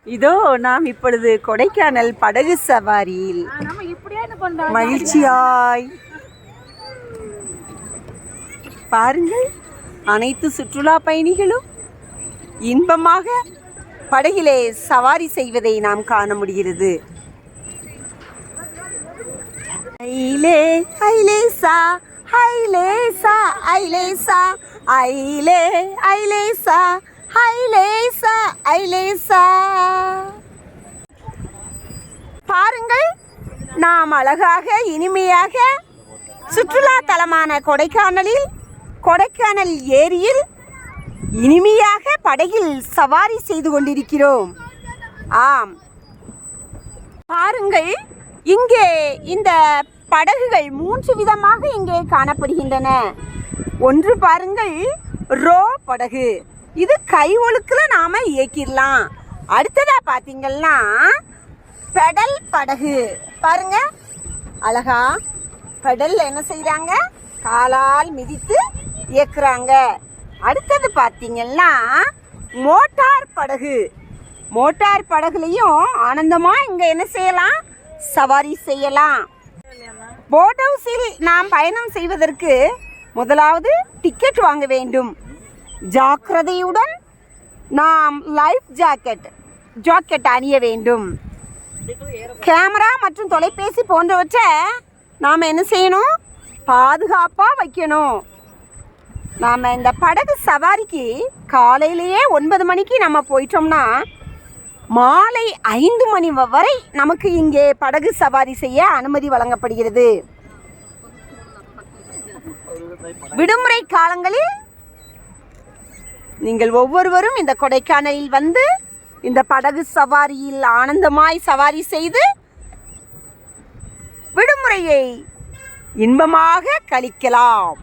இதோ நாம் இப்பொழுது கொடைக்கானல் படகு சவாரியில் மகிழ்ச்சியாய் பாருங்கள், அனைத்து சுற்றுலா பயணிகளும் இன்பமாக படகிலே சவாரி செய்வதை நாம் காண முடிகிறது. ஐலே ஐலேசா ஐலேசா ஐலேசா ஐலே ஐலேசா ஐலேசா ஐலேசா. பாருங்கள், நாம் அழகாக இனிமையாக சுற்றுலா தலமான கொடைக்கானல் ஏரியில் இனிமையாக படகில் சவாரி செய்து கொண்டிருக்கிறோம். ஆம், பாருங்கள், இங்கே இந்த படகுகள் 3 விதமாக இங்கே காணப்படுகின்றன. ஒன்று பாருங்கள், ரோ படகு, இது கை ஒழுக்குல நாம இயக்கிடலாம். அடுத்ததா பார்த்தீங்கன்னா பெடல் படகு. பாருங்க, அழகா பெடல் என்ன செய்யறாங்க, காலால் மிதித்து இயக்குறாங்க. அடுத்தது பார்த்தீங்கன்னா மோட்டார் படகு. மோட்டார் படகுலையும் ஆனந்தமா இங்க என்ன செய்யலாம், சவாரி செய்யலாம். போட் ஹவுஸில் நாம் பயணம் செய்வதற்கு முதலாவது டிக்கெட் வாங்க வேண்டும். ஜாக்கிரதையுடன் நாம் லைஃப் ஜாக்கெட் அணிய வேண்டும். கேமரா மற்றும் தொலைபேசி போன்றவற்றை நாம் என்ன செய்யணும், பாதுகாப்பாக வைக்கணும். நாம் இந்த படகு சவாரிக்கு காலையிலேயே 9 மணிக்கு நம்ம போயிட்டோம்னா மாலை 5 மணி வரை நமக்கு இங்கே படகு சவாரி செய்ய அனுமதி வழங்கப்படுகிறது. விடுமுறை காலங்களில் நீங்கள் ஒவ்வொருவரும் இந்த கொடைக்கானலில் வந்து இந்த படகு சவாரியில் ஆனந்தமாய் சவாரி செய்து விடுமுறையை இன்பமாக கழிக்கலாம்.